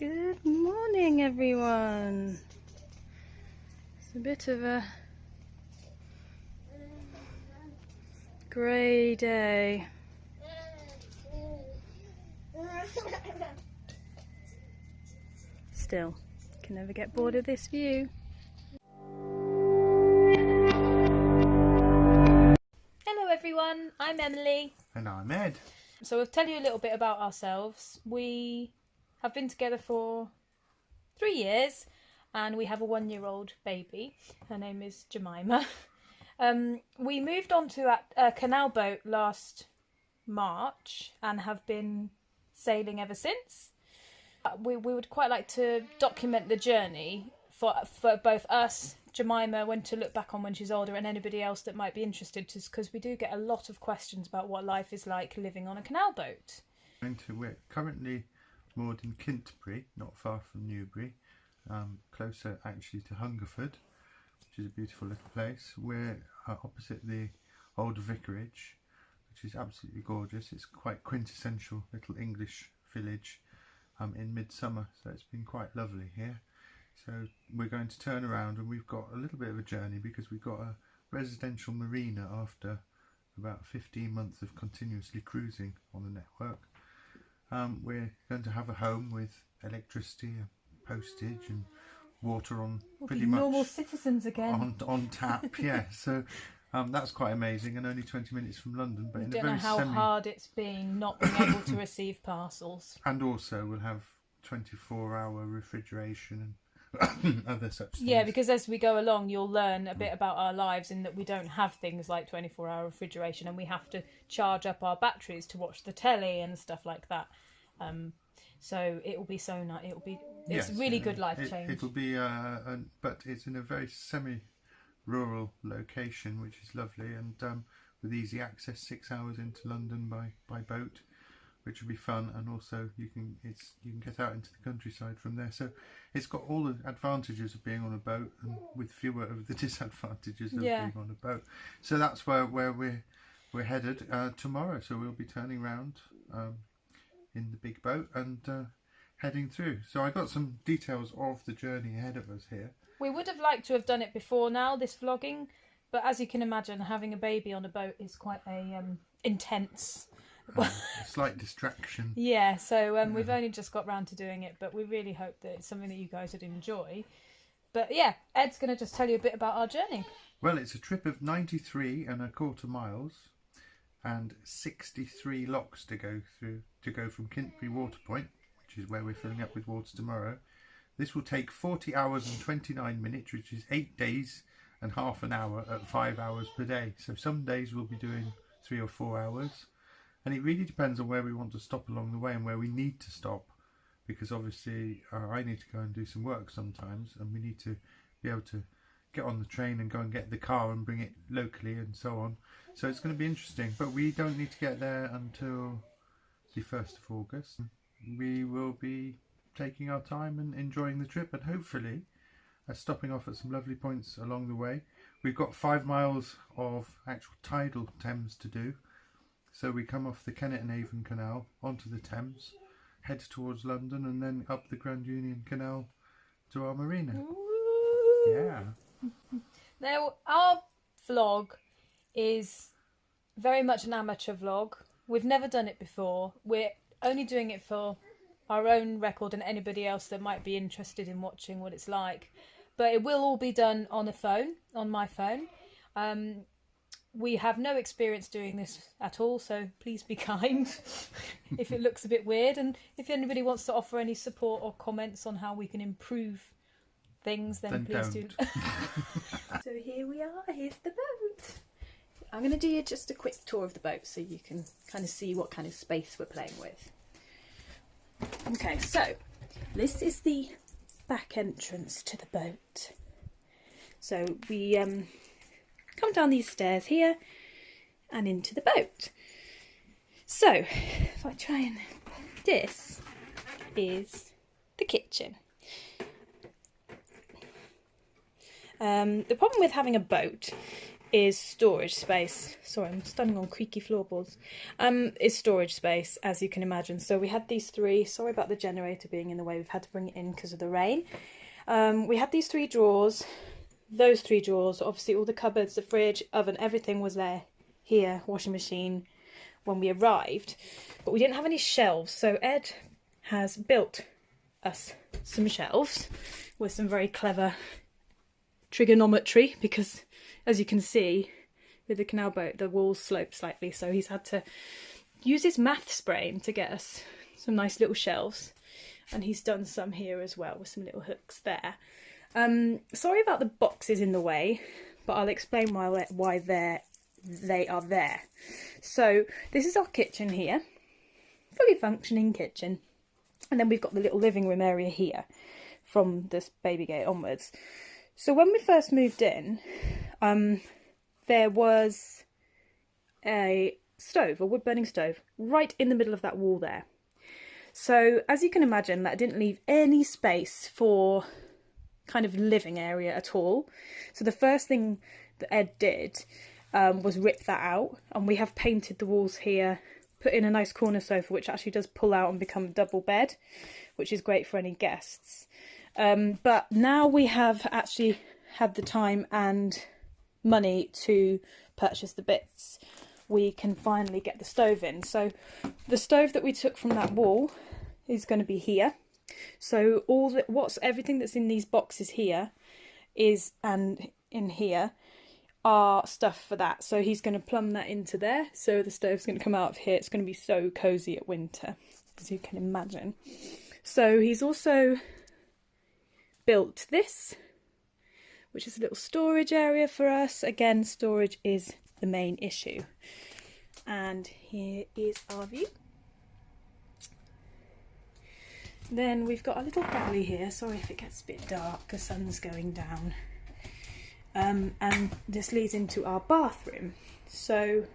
Good morning, everyone. It's a bit of a grey day. Still, can never get bored of this view. Hello everyone, I'm Emily. And I'm Ed. So I'll tell you a little bit about ourselves. We have been together for 3 years and we have a 1-year-old baby. Her name is Jemima. We moved onto a canal boat last March and have been sailing ever since. We would quite like to document the journey for both us, Jemima, when to look back on when she's older, and anybody else that might be interested, because we do get a lot of questions about what life is like living on a canal boat. We're currently moored in Kintbury, not far from Newbury, closer actually to Hungerford, which is a beautiful little place. We're opposite the old vicarage, which is absolutely gorgeous. It's quite quintessential little English village in midsummer, so it's been quite lovely here. So we're going to turn around, and we've got a little bit of a journey because we've got a residential marina after about 15 months of continuously cruising on the network. We're going to have a home with electricity and postage and water on pretty much normal citizens again on tap. Yeah, so that's quite amazing, and only 20 minutes from London. But I in don't a very know how hard it's been not being able to receive parcels. And also we'll have 24-hour refrigeration and other such things. Yeah, because as we go along you'll learn a bit about our lives, in that we don't have things like 24-hour refrigeration, and we have to charge up our batteries to watch the telly and stuff like that. So it will be so nice. It's really good life change. It will be, but it's in a very semi-rural location, which is lovely, and with easy access, 6 hours into London by boat, which will be fun. And also you can get out into the countryside from there. So it's got all the advantages of being on a boat, and with fewer of the disadvantages of being on a boat. So that's where we're headed tomorrow. So we'll be turning around in the big boat and heading through. So I got some details of the journey ahead of us here. We would have liked to have done it before now, this vlogging, but as you can imagine, having a baby on a boat is quite a intense A slight distraction. Yeah, so we've only just got round to doing it, but we really hope that it's something that you guys would enjoy. But yeah, Ed's going to just tell you a bit about our journey. Well, it's a trip of 93.25 miles and 63 locks to go through, to go from Kintbury Water Point, which is where we're filling up with water tomorrow. This will take 40 hours and 29 minutes, which is 8 days and half an hour at 5 hours per day. So some days we'll be doing 3 or 4 hours. And it really depends on where we want to stop along the way and where we need to stop, because obviously I need to go and do some work sometimes, and we need to be able to get on the train and go and get the car and bring it locally and so on. So it's going to be interesting, but we don't need to get there until the 1st of August. We will be taking our time and enjoying the trip, and hopefully stopping off at some lovely points along the way. We've got 5 miles of actual tidal Thames to do. So we come off the Kennet and Avon Canal onto the Thames, head towards London, and then up the Grand Union Canal to our marina. Ooh. Yeah. Now, our vlog is very much an amateur vlog. We've never done it before. We're only doing it for our own record and anybody else that might be interested in watching what it's like. But it will all be done on a phone, on my phone. We have no experience doing this at all, so please be kind if it looks a bit weird. And if anybody wants to offer any support or comments on how we can improve things, then please do. So here we are, here's the boat. I'm going to do you just a quick tour of the boat so you can kind of see what kind of space we're playing with. Okay, so this is the back entrance to the boat. So we come down these stairs here and into the boat. So if I try and... this is the kitchen. The problem with having a boat is storage space. Sorry, I'm standing on creaky floorboards. Is storage space, as you can imagine. So we had these three. Sorry about the generator being in the way. We've had to bring it in because of the rain. We had these 3 drawers. Those 3 drawers, obviously all the cupboards, the fridge, oven, everything was there. Here, washing machine, when we arrived. But we didn't have any shelves. So Ed has built us some shelves with some very clever trigonometry, because as you can see with the canal boat the walls slope slightly, so he's had to use his maths brain to get us some nice little shelves, and he's done some here as well with some little hooks there. Sorry about the boxes in the way, but I'll explain why they are there. So this is our kitchen here, fully functioning kitchen, and then we've got the little living room area here from this baby gate onwards. So when we first moved in, there was a stove, a wood-burning stove, right in the middle of that wall there. So as you can imagine, that didn't leave any space for kind of living area at all. So the first thing that Ed did was rip that out, and we have painted the walls here, put in a nice corner sofa which actually does pull out and become a double bed, which is great for any guests. But now we have actually had the time and money to purchase the bits, we can finally get the stove in. So the stove that we took from that wall is going to be here. So everything that's in these boxes here is, and in here, are stuff for that. So he's going to plumb that into there. So the stove's going to come out of here. It's going to be so cosy at winter, as you can imagine. So he's also built this, which is a little storage area for us. Again, storage is the main issue. And here is our view. Then we've got a little galley here. Sorry if it gets a bit dark, the sun's going down. And this leads into our bathroom. So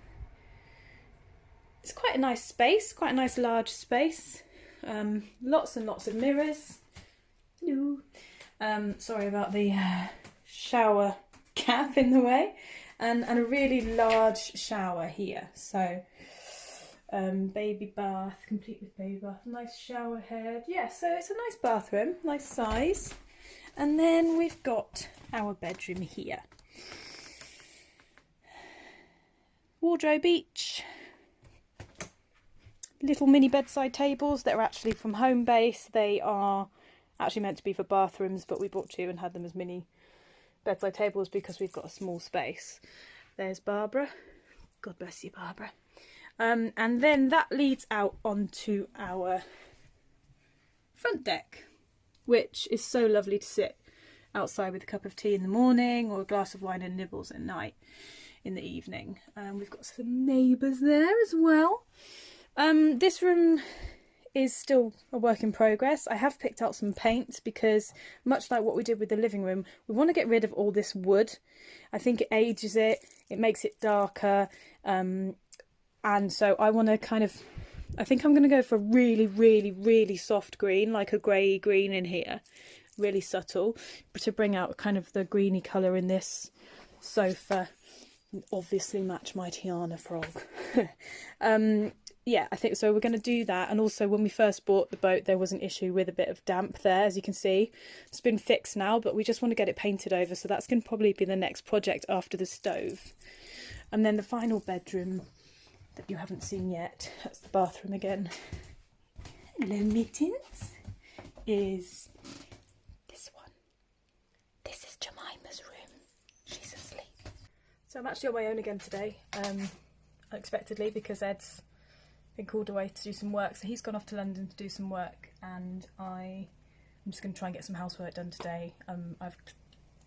it's quite a nice space, quite a nice large space. Lots and lots of mirrors. Hello. Sorry about the shower cap in the way. And a really large shower here. So baby bath, complete with baby bath, nice shower head. Yeah, so it's a nice bathroom, nice size. And then we've got our bedroom here. Wardrobe each. Little mini bedside tables that are actually from home base. They are actually meant to be for bathrooms, but we bought 2 and had them as mini bedside tables because we've got a small space. There's Barbara. God bless you, Barbara. And then that leads out onto our front deck, which is so lovely to sit outside with a cup of tea in the morning or a glass of wine and nibbles at night in the evening. We've got some neighbours there as well. This room is still a work in progress. I have picked out some paints because, much like what we did with the living room, we want to get rid of all this wood. I think it ages it, it makes it darker, and so I want to I think I'm going to go for a really, really, really soft green, like a grey green in here, really subtle, but to bring out kind of the greeny colour in this sofa, and obviously match my Tiana frog. Yeah, I think so. We're going to do that. And also, when we first bought the boat, there was an issue with a bit of damp there, as you can see. It's been fixed now, but we just want to get it painted over. So that's going to probably be the next project after the stove. And then the final bedroom that you haven't seen yet, that's the bathroom again. Hello, Mittens. Is this one. This is Jemima's room. She's asleep. So I'm actually on my own again today, unexpectedly, because Ed's been called away to do some work, so he's gone off to London to do some work, and I'm just going to try and get some housework done today. I've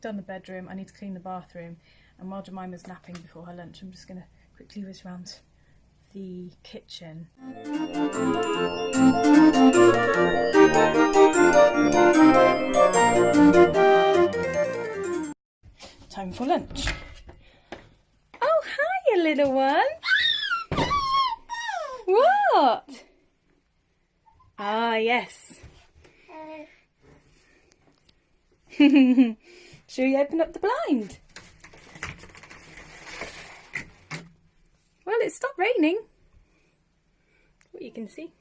done the bedroom, I need to clean the bathroom, and while Jemima's napping before her lunch, I'm just going to quickly whiz around the kitchen. Time for lunch. Oh, hiya, little one. What? Ah, yes. Shall we open up the blind? Well, it stopped raining. What you can see.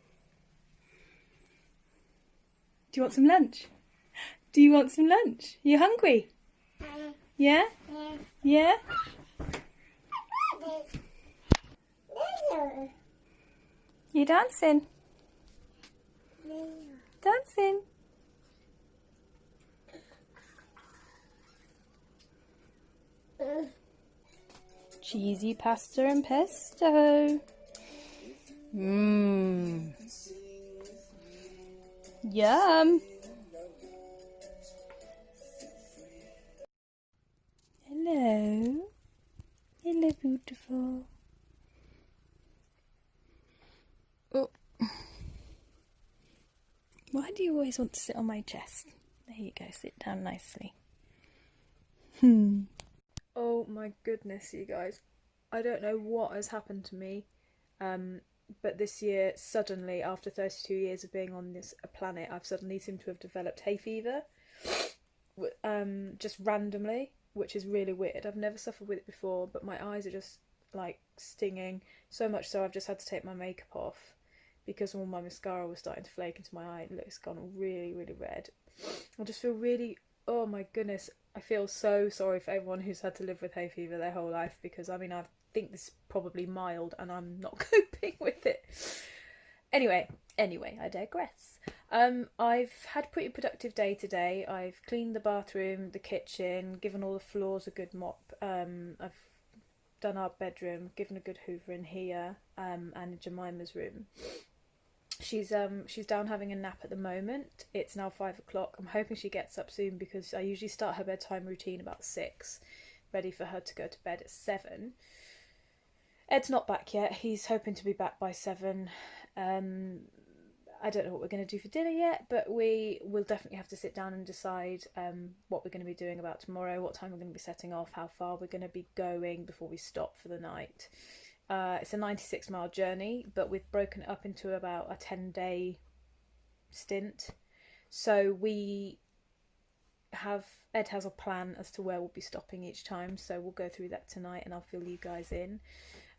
Do you want some lunch? Do you want some lunch? You hungry? Yeah? Yeah? You dancing? Dancing? Cheesy pasta and pesto. Mmm. Yum. Hello. Hello, beautiful. Oh. Why do you always want to sit on my chest? There you go, sit down nicely. Oh my goodness, you guys. I don't know what has happened to me, but this year, suddenly, after 32 years of being on this planet, I've suddenly seemed to have developed hay fever, just randomly, which is really weird. I've never suffered with it before, but my eyes are just like stinging, so much so I've just had to take my makeup off because all my mascara was starting to flake into my eye. It's gone really, really red. I just feel really, oh my goodness, I feel so sorry for everyone who's had to live with hay fever their whole life, because I mean, I think this is probably mild and I'm not coping with it. Anyway, I digress. I've had a pretty productive day today. I've cleaned the bathroom, the kitchen, given all the floors a good mop. I've done our bedroom, given a good hoover in here, and Jemima's room. She's down having a nap at the moment. It's now 5 o'clock. I'm hoping she gets up soon because I usually start her bedtime routine about 6, ready for her to go to bed at 7. Ed's not back yet. He's hoping to be back by 7. I don't know what we're going to do for dinner yet, but we will definitely have to sit down and decide what we're going to be doing about tomorrow, what time we're going to be setting off, how far we're going to be going before we stop for the night. It's a 96-mile journey, but we've broken it up into about a 10-day stint. So Ed has a plan as to where we'll be stopping each time, so we'll go through that tonight and I'll fill you guys in.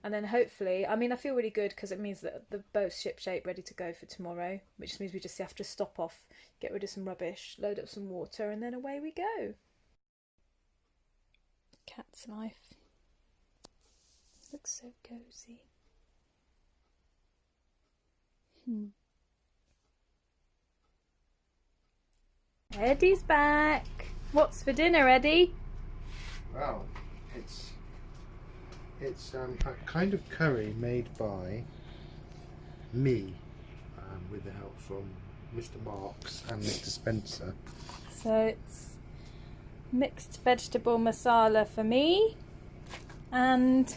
And then hopefully, I mean, I feel really good because it means that the boat's shipshape ready to go for tomorrow, which means we just have to stop off, get rid of some rubbish, load up some water, and then away we go. Cat's life. Looks so cozy. Eddie's back. What's for dinner, Eddie? Well, it's a kind of curry made by me, with the help from Mr. Marks and Mr. Spencer. So it's mixed vegetable masala for me and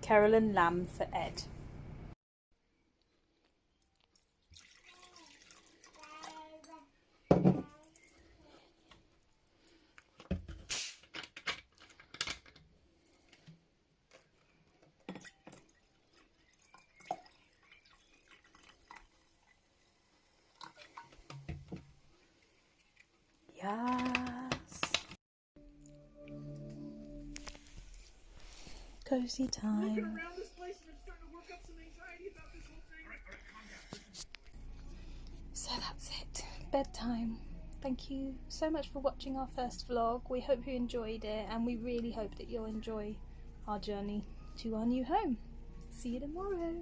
Carolyn lamb for Ed. Yes. Cozy time. So that's it. Bedtime. Thank you so much for watching our first vlog. We hope you enjoyed it, and we really hope that you'll enjoy our journey to our new home. See you tomorrow.